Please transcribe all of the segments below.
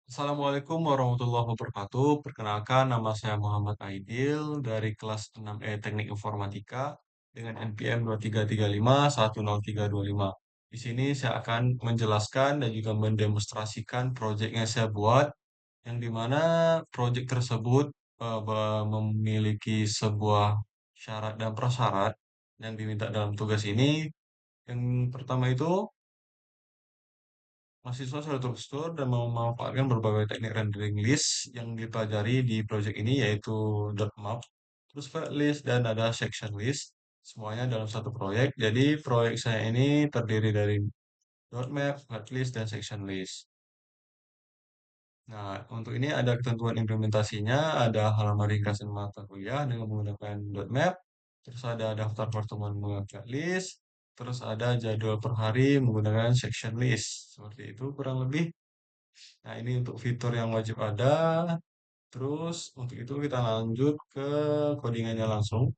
Assalamualaikum warahmatullahi wabarakatuh. Perkenalkan, nama saya Muhammad Aidil dari kelas 6E Teknik Informatika dengan NPM 23351035. Di sini saya akan menjelaskan dan juga mendemonstrasikan proyek yang saya buat, yang dimana proyek tersebut memiliki sebuah syarat dan prasyarat yang diminta dalam tugas ini. Yang pertama itu mahasiswa sudah terstruktur dan memanfaatkan berbagai teknik rendering list yang dipelajari di project ini yaitu dot map, terus file list dan ada section list, semuanya dalam satu proyek. Jadi proyek saya ini terdiri dari dot map, file list, dan section list. Nah, untuk ini ada ketentuan implementasinya, ada halaman ringkasan mata kuliah dengan menggunakan dot map, terus ada daftar pertemuan menggunakan list, terus ada jadwal per hari menggunakan section list. Seperti itu kurang lebih. Nah, ini untuk fitur yang wajib ada. Terus untuk itu kita lanjut ke codingannya langsung.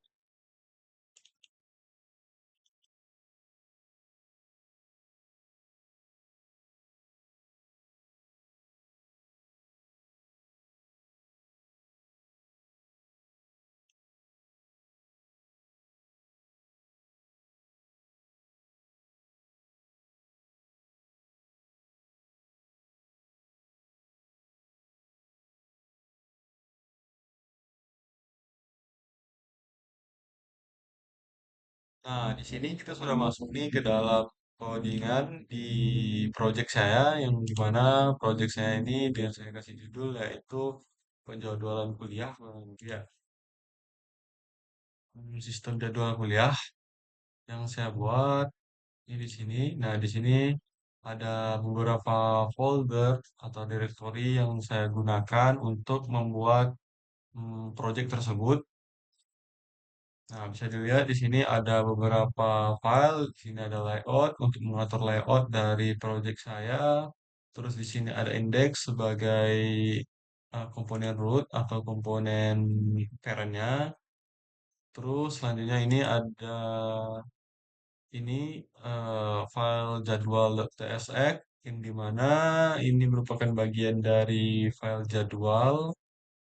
Nah, di sini kita sudah masuk nih ke dalam codingan di project saya, yang dimana project saya ini dengan saya kasih judul yaitu penjadwalan kuliah, ya, sistem jadwal kuliah yang saya buat ini di sini. Nah, di sini ada beberapa folder atau directory yang saya gunakan untuk membuat project tersebut. Nah, bisa dilihat di sini ada beberapa file, di sini ada layout untuk mengatur layout dari project saya. Terus di sini ada index sebagai komponen root atau komponen parentnya. Terus selanjutnya ini ada file jadwal.tsx yang dimana ini merupakan bagian dari file jadwal.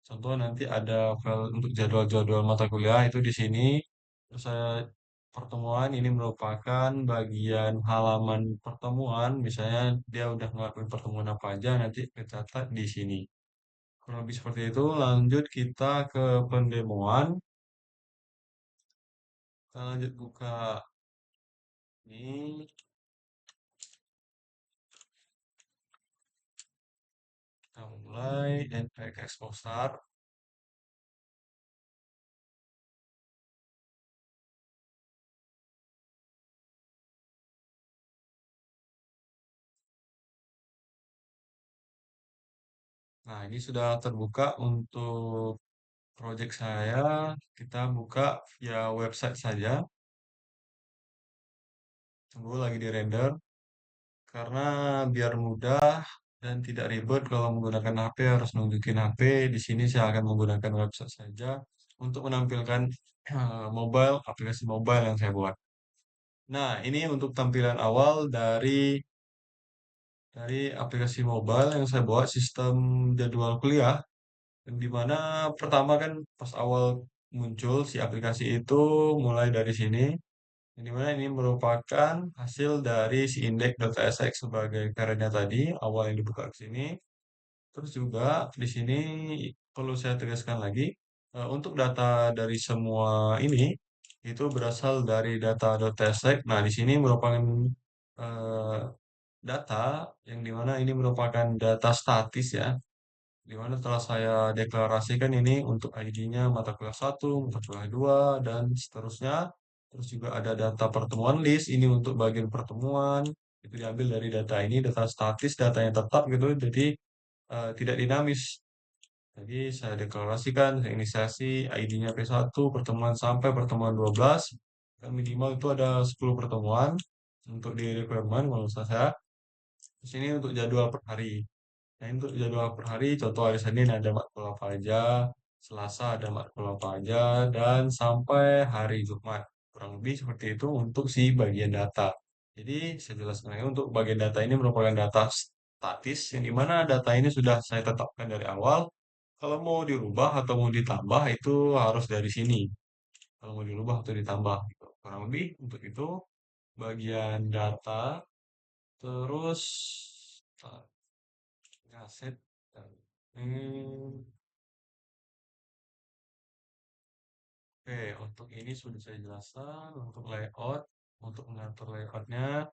Contoh nanti ada file untuk jadwal-jadwal mata kuliah itu di sini. Terus saya pertemuan ini merupakan bagian halaman pertemuan. Misalnya dia udah ngelakuin pertemuan apa aja nanti tercatat di sini. Kurang lebih seperti itu. Lanjut kita ke pendemoan. Kita lanjut buka ini. Kita mulai npx export start. Nah, ini sudah terbuka untuk project saya. Kita buka via website saja. Tunggu lagi di render. Karena biar mudah dan tidak ribet kalau menggunakan HP harus nunjukin HP. Di sini saya akan menggunakan website saja untuk menampilkan aplikasi mobile yang saya buat. Nah, ini untuk tampilan awal dari aplikasi mobile yang saya buat sistem jadwal kuliah. Yang dimana pertama kan pas awal muncul si aplikasi itu mulai dari sini. Yang dimana ini merupakan hasil dari si index.tsx sebagai karetnya tadi, awal yang dibuka ke sini. Terus juga di sini perlu saya tegaskan lagi, untuk data dari semua ini itu berasal dari data.tsx. Nah, di sini merupakan eh, data yang dimana ini merupakan data statis ya, di mana telah saya deklarasikan ini untuk ID-nya mata kuliah satu, mata kuliah 2, dan seterusnya. Terus juga ada data pertemuan list, ini untuk bagian pertemuan. Itu diambil dari data ini, data statis, data yang tetap gitu, jadi tidak dinamis. Jadi saya deklarasikan, saya inisiasi ID-nya P1, pertemuan sampai pertemuan 12. Dan minimal itu ada 10 pertemuan untuk di requirement kalau saya. Di sini untuk jadwal per hari. Nah, untuk jadwal per hari, contoh hari Senin ada matkul apa aja, Selasa ada matkul apa aja, dan sampai hari Jumat. Kurang lebih seperti itu untuk si bagian data. Jadi, saya jelaskan lagi untuk bagian data ini merupakan data statis, yang dimana data ini sudah saya tetapkan dari awal. Kalau mau dirubah atau mau ditambah itu harus dari sini. Kalau mau dirubah atau ditambah gitu. Kurang lebih untuk itu bagian data, terus aset. Hmm, oke, untuk ini sudah saya jelaskan. Untuk layout, untuk mengatur layoutnya,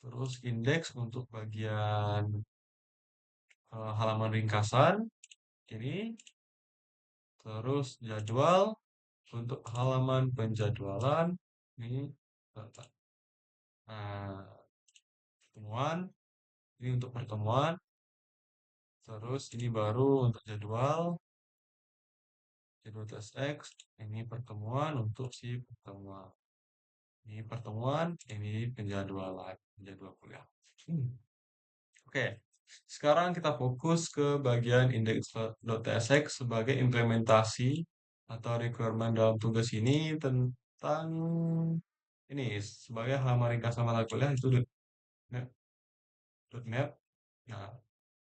terus indeks untuk bagian halaman ringkasan ini, terus jadwal untuk halaman penjadwalan ini. Nah, pertemuan ini untuk pertemuan, terus ini baru untuk jadwal, jadwal TSX, ini pertemuan untuk si pertemuan. Ini pertemuan, ini penjadwalan, penjadwal kuliah. Hmm. Oke, sekarang kita fokus ke bagian index.tsx sebagai implementasi atau requirement dalam tugas ini tentang ini sebagai halaman ringkasan mata kuliah itu .NET. .NET. Nah,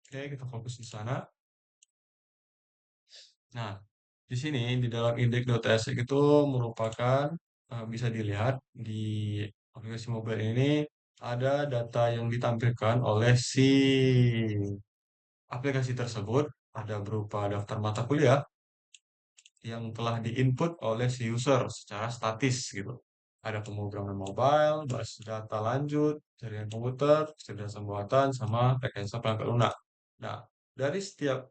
oke, kita fokus di sana. Nah, di sini di dalam index.tsx itu merupakan bisa dilihat di aplikasi mobile ini ada data yang ditampilkan oleh si aplikasi tersebut, ada berupa daftar mata kuliah yang telah diinput oleh si user secara statis gitu. Ada pemrograman mobile, basis data lanjut, jaringan komputer, kecerdasan buatan, sama rekayasa perangkat lunak. Nah, dari setiap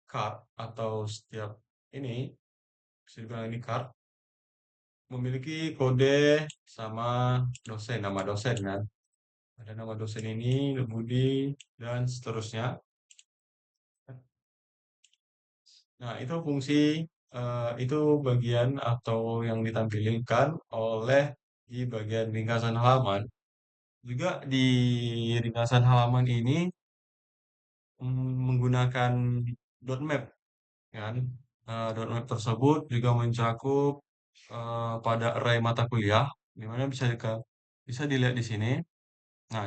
card atau setiap ini, bisa dibilang ini card, memiliki kode sama dosen, nama dosen kan. Ada nama dosen ini, Budi, dan seterusnya. Nah, itu fungsi, itu bagian atau yang ditampilkan oleh di bagian ringkasan halaman. Juga di ringkasan halaman ini menggunakan .map kan. .map tersebut juga mencakup pada array mata kuliah, di mana bisa dilihat di sini. Nah,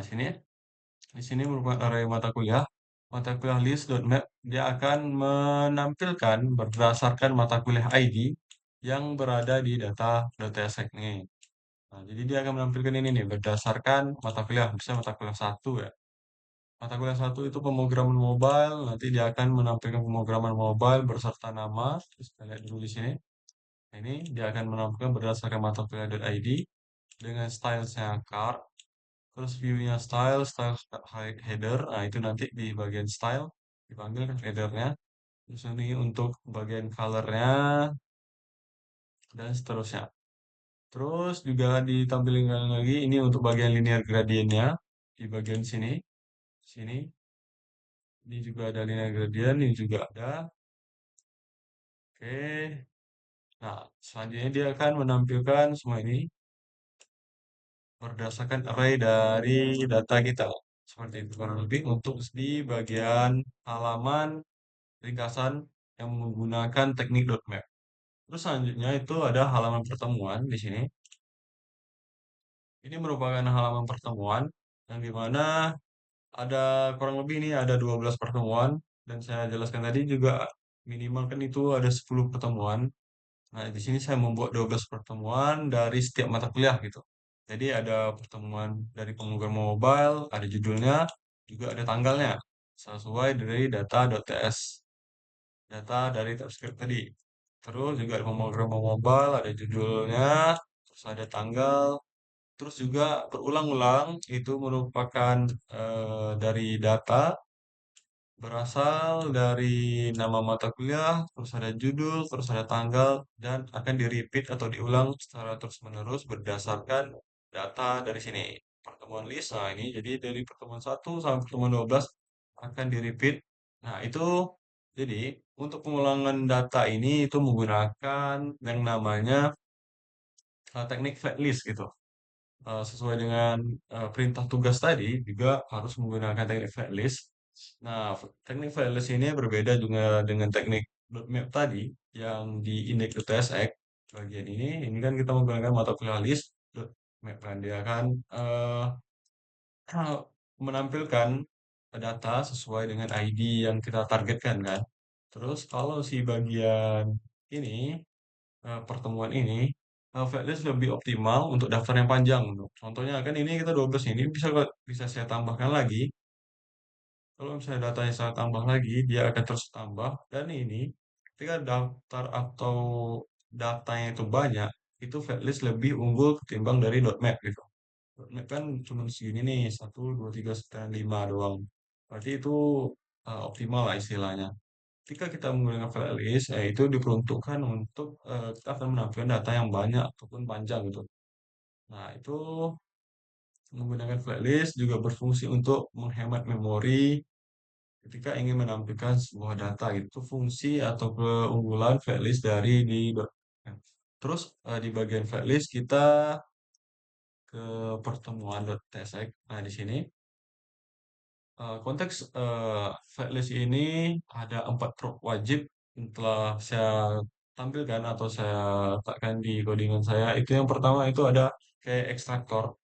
di sini merupakan array mata kuliah. Mata kuliah list.map dia akan menampilkan berdasarkan mata kuliah ID yang berada di data.tsx nih. Nah, jadi dia akan menampilkan ini nih berdasarkan mata kuliah, misalnya mata kuliah satu ya. Mata kuliah satu itu pemrograman mobile, nanti dia akan menampilkan pemrograman mobile berserta nama. Terus kita lihat dulu di sini. Nah, ini dia akan menampilkan berdasarkan mata kuliah.id dengan stylesnya card. Terus view-nya header. Nah, itu nanti di bagian style dipanggil kan headernya. Terus ini untuk bagian color-nya dan seterusnya. Terus juga ditampilkan lagi ini untuk bagian linear gradientnya di bagian sini. Sini ini juga ada linear gradient, ini juga ada. Oke. Nah, selanjutnya dia akan menampilkan semua ini berdasarkan array dari data kita. Seperti itu kurang lebih untuk di bagian halaman ringkasan yang menggunakan teknik .map. Terus selanjutnya itu ada halaman pertemuan di sini. Ini merupakan halaman pertemuan yang dimana ada kurang lebih ini ada 12 pertemuan dan saya jelaskan tadi juga minimal kan itu ada 10 pertemuan. Nah, di sini saya membuat 12 pertemuan dari setiap mata kuliah gitu. Jadi ada pertemuan dari pemrograman mobile, ada judulnya, juga ada tanggalnya. Sesuai dari data.ts, data dari TypeScript tadi. Terus juga ada pemrograman mobile, ada judulnya, terus ada tanggal, terus juga berulang-ulang itu merupakan dari data berasal dari nama mata kuliah, terus ada judul, terus ada tanggal, dan akan di-repeat atau diulang secara terus-menerus berdasarkan data dari sini. Pertemuan list, nah ini jadi dari pertemuan 1 sampai pertemuan 12 akan di-repeat. Nah, itu jadi untuk pengulangan data ini itu menggunakan yang namanya teknik flat list gitu. Sesuai dengan perintah tugas tadi juga harus menggunakan teknik fairless. Nah, teknik fairless ini berbeda juga dengan teknik map tadi yang di index.tsx bagian ini kan kita menggunakan mata kuliah list map kan dia kan menampilkan data sesuai dengan ID yang kita targetkan kan. Terus kalau si bagian ini, pertemuan ini, flatlist lebih optimal untuk daftar yang panjang. Contohnya kan ini kita 12 ini bisa saya tambahkan lagi. Kalau misalnya datanya saya tambah lagi, dia akan terus tambah. Dan ini, ketika daftar atau datanya itu banyak, itu flatlist lebih unggul ketimbang dari .map gitu. .map kan cuma segini nih, 1, 2, 3, 4, 5 doang. Berarti itu optimal lah istilahnya. Ketika kita menggunakan flatlist, itu diperuntukkan untuk kita akan menampilkan data yang banyak ataupun panjang gitu. Nah, itu menggunakan flatlist juga berfungsi untuk menghemat memori ketika ingin menampilkan sebuah data gitu. Itu fungsi atau keunggulan flatlist dari di .NET. Terus di bagian flatlist kita ke pertemuan.tsx. Nah, di sini konteks flatlist ini ada 4 wajib yang telah saya tampilkan atau saya letakkan di codingan saya. Itu yang pertama itu ada kayak ekstraktor.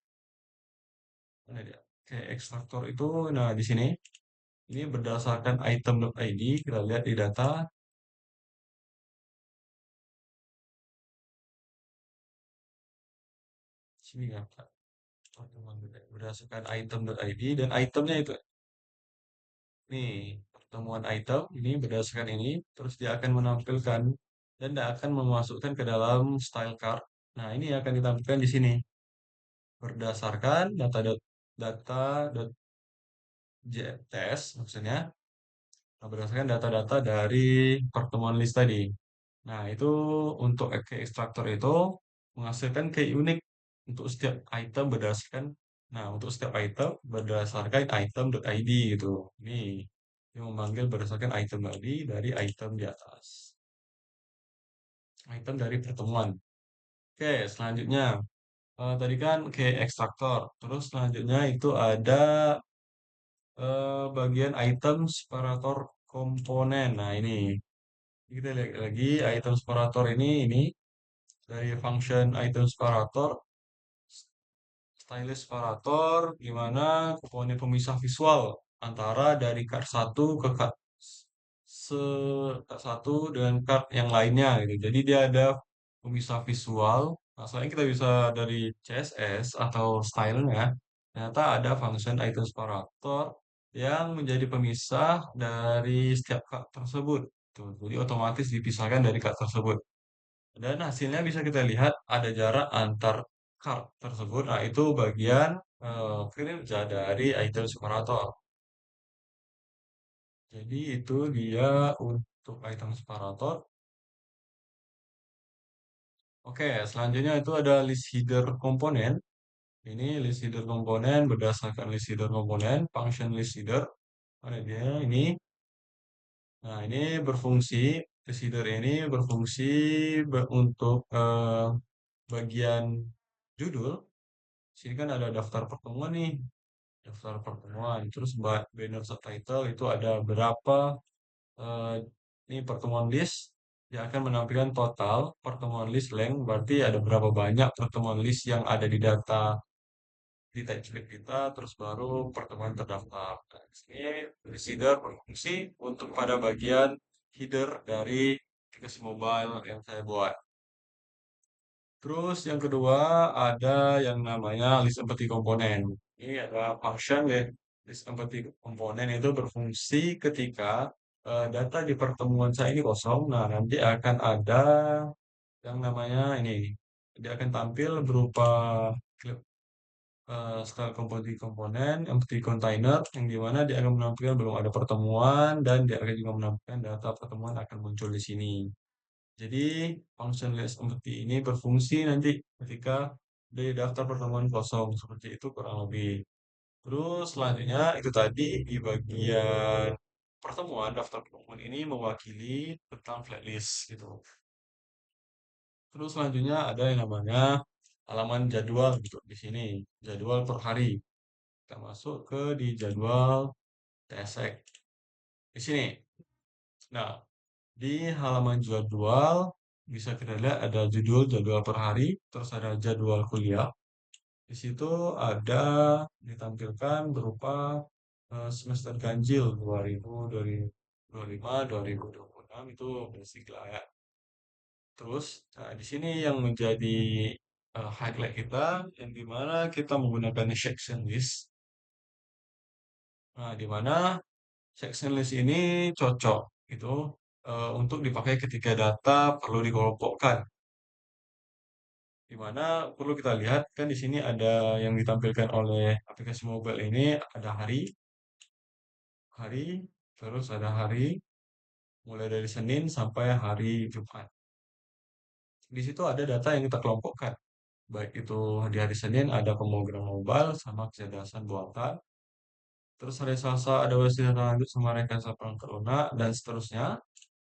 Nah, kayak ekstraktor itu, nah di sini ini berdasarkan item.id, kita lihat di data, sini nggak Pak? Pertemuan berdasarkan item.id dan itemnya itu nih pertemuan item ini berdasarkan ini, terus dia akan menampilkan dan dia akan memasukkan ke dalam style card. Nah, ini akan ditampilkan di sini berdasarkan data.jts maksudnya, nah, berdasarkan data-data dari pertemuan list tadi. Nah, itu untuk key extractor itu menghasilkan key unik untuk setiap item berdasarkan, nah, untuk setiap item berdasarkan item.id gitu. Ini yang memanggil berdasarkan item.id dari item di atas. Item dari pertemuan. Oke, selanjutnya. Tadi kan key extractor. Terus selanjutnya itu ada bagian item separator komponen. Nah, ini kita lihat lagi item separator ini dari function item separator, stylus separator, gimana komponen pemisah visual antara dari card satu ke card card satu dengan card yang lainnya gitu. Jadi dia ada pemisah visual. Nah, selain kita bisa dari CSS atau stylenya, ternyata ada function item separator yang menjadi pemisah dari setiap card tersebut. Tuh, jadi otomatis dipisahkan dari card tersebut. Dan hasilnya bisa kita lihat ada jarak antar card tersebut. Nah, itu bagian kinerja dari item separator. Jadi itu dia untuk item separator. Oke, selanjutnya itu ada list header komponen. Ini list header komponen berdasarkan list header komponen, function list header. Ada dia ini. Nah, ini berfungsi, list header ini berfungsi untuk bagian judul. Sini kan ada daftar pertemuan nih, daftar pertemuan. Terus banner subtitle itu ada berapa eh, ini pertemuan list. Dia akan menampilkan total pertemuan list length, berarti ada berapa banyak pertemuan list yang ada di data di timestamp kita, terus baru pertemuan terdaftar. Nah, di sini list header berfungsi untuk pada bagian header dari aplikasi mobile yang saya buat. Terus yang kedua ada yang namanya list empty komponen. Ini ada function ya. List empty komponen itu berfungsi ketika data di pertemuan saya ini kosong. Nah, nanti akan ada yang namanya ini. Dia akan tampil berupa klip style composite komponen, empty container, yang dimana dia akan menampilkan belum ada pertemuan dan dia akan juga menampilkan data pertemuan akan muncul di sini. Jadi function list empty ini berfungsi nanti ketika dari daftar pertemuan kosong seperti itu kurang lebih. Terus selanjutnya itu tadi di bagian pertemuan daftar pertemuan ini mewakili tentang flatlist gitu. Terus selanjutnya ada yang namanya halaman jadwal gitu di sini, jadwal per hari. Kita masuk ke di jadwal TSX di sini. Nah, di halaman jadwal bisa kita lihat ada judul jadwal per hari, terus ada jadwal kuliah. Di situ ada ditampilkan berupa semester ganjil 2000, 2025, 2026 itu basic lah ya. Terus, nah di sini yang menjadi highlight kita, yang dimana kita menggunakan section list. Nah, di mana section list ini cocok gitu untuk dipakai ketika data perlu dikelompokkan. Di mana perlu kita lihat kan di sini ada yang ditampilkan oleh aplikasi mobile ini ada hari, hari, terus ada hari mulai dari Senin sampai hari Jumat. Di situ ada data yang kita kelompokkan. Baik itu di hari Senin ada pemrograman mobile sama kecerdasan buatan. Terus hari Selasa ada wawasan lanjut sama rekayasa perangkat lunak dan seterusnya.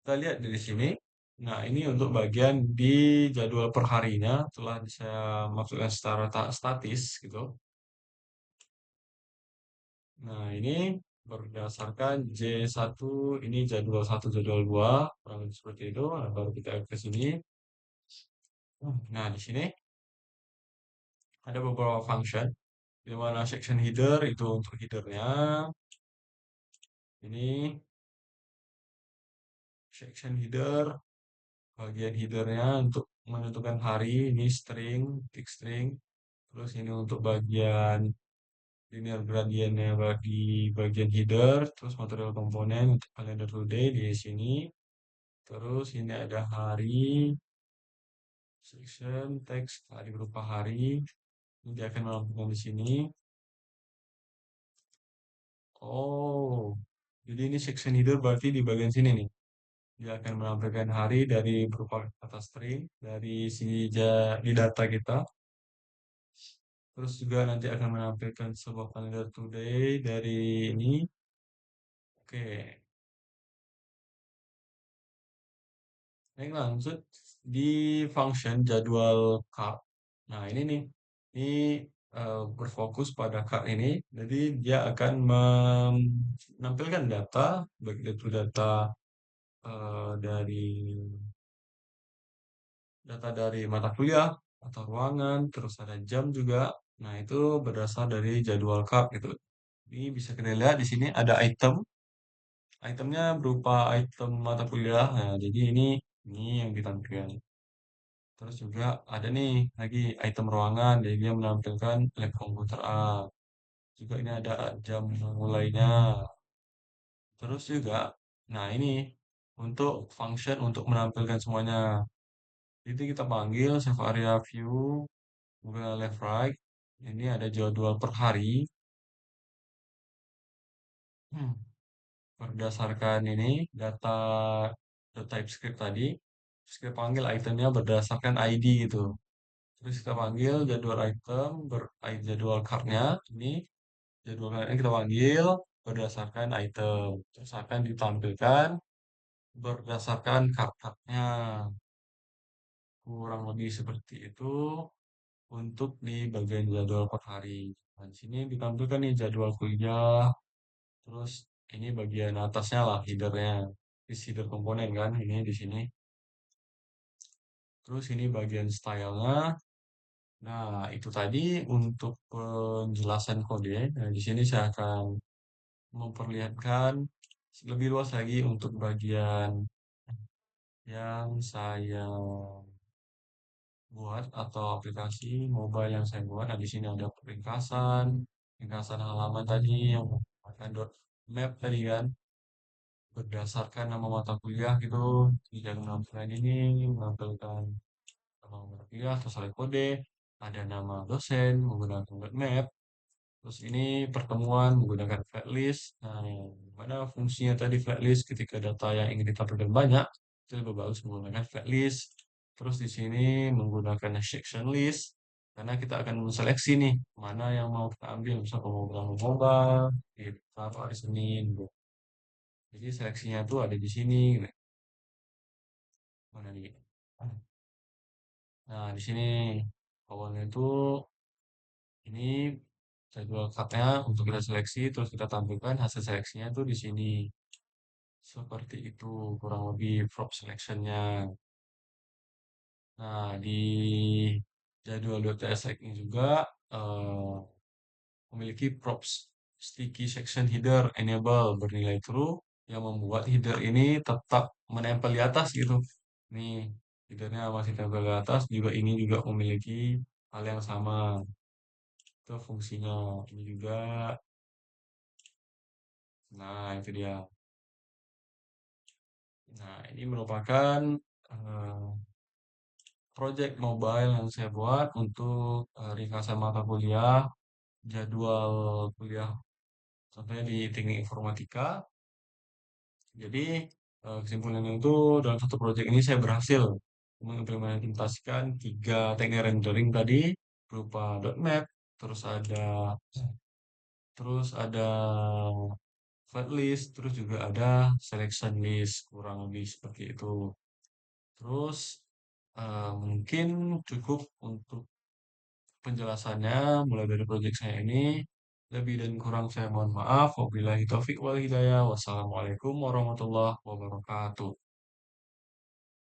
Kita lihat di sini. Nah, ini untuk bagian di jadwal perharinya telah saya masukkan secara statis gitu. Nah, ini berdasarkan J1 ini jadwal satu jadwal 2 kurang lebih seperti itu. Nah, baru kita ke sini. Nah, di sini ada beberapa function di mana section header itu untuk headernya. Ini section header, bagian headernya untuk menentukan hari, ini string, tick string. Terus ini untuk bagian linear gradientnya bagi bagian header, terus material komponen untuk calendar today di sini. Terus ini ada hari, section, text, hari berupa hari. Ini dia akan melampirkan di sini. Oh, jadi ini section header berarti di bagian sini nih. Dia akan menampilkan hari dari berupa kata string dari di data kita. Terus juga nanti akan menampilkan sebuah calendar today dari ini. Oke, baik lanjut di function jadwal card. Nah ini nih, ini berfokus pada card ini. Jadi dia akan menampilkan data, baik itu data dari mata kuliah atau ruangan, terus ada jam juga. Nah, itu berdasar dari jadwal card gitu. Ini bisa kita lihat di sini ada item. Itemnya berupa item mata kuliah. Nah, jadi ini yang ditampilkan. Terus juga ada nih lagi item ruangan. Jadi dia menampilkan lab komputer A. Juga ini ada jam mulainya. Terus juga, nah ini untuk function untuk menampilkan semuanya. Itu kita panggil save area view Google Left Right. Ini ada jadwal per hari. Hmm, Berdasarkan ini data TypeScript tadi. Terus kita panggil itemnya berdasarkan ID gitu. Terus kita panggil jadwal item jadwal cardnya. Ini jadwal cardnya kita panggil berdasarkan item. Terus akan ditampilkan berdasarkan card-cardnya. Kurang lebih seperti itu untuk di bagian jadwal per hari. Nah, di sini ditampilkan nih jadwal kuliah. Terus ini bagian atasnya lah headernya. Ini header komponen kan ini di sini. Terus ini bagian stylenya. Nah, itu tadi untuk penjelasan kode. Nah, di sini saya akan memperlihatkan lebih luas lagi untuk bagian yang saya buat atau aplikasi mobile yang saya buat. Nah, di sini ada ringkasan halaman tadi yang menggunakan map tadi kan. Berdasarkan nama mata kuliah gitu tidak menampilkan ini menampilkan nama mata kuliah terus ada kode ada nama dosen menggunakan map terus ini pertemuan menggunakan flatlist nah yang mana fungsinya tadi flatlist ketika data yang ingin ditampilkan banyak itu lebih bagus menggunakan flatlist terus di sini menggunakan section list karena kita akan seleksi nih mana yang mau kita ambil misalnya pemrograman mobile di hari Senin gitu. Jadi seleksinya tuh ada di sini. Mana nih? Nah, di sini awalnya itu ini jadwal cutnya untuk kita seleksi, terus kita tampilkan hasil seleksinya tuh di sini. Seperti itu kurang lebih prop selectionnya. Nah, di jadwal.tsx ini juga eh, memiliki props sticky section header enable bernilai true yang membuat header ini tetap menempel di atas gitu. Nih, headernya masih tempel di atas, juga ini juga memiliki hal yang sama. Itu fungsinya. Ini juga, nah itu dia. Nah, ini merupakan eh, project mobile yang saya buat untuk ringkasan mata kuliah, jadwal kuliah, contohnya di teknik informatika. Jadi, kesimpulannya itu dalam satu proyek ini saya berhasil mengimplementasikan tiga teknik rendering tadi berupa .map, terus ada flat list, terus juga ada selection list, kurang lebih seperti itu. Terus mungkin cukup untuk penjelasannya mulai dari proyek saya ini. Lebih dan kurang saya mohon maaf. Wabillahi taufik wal hidayah. Wassalamualaikum warahmatullahi wabarakatuh.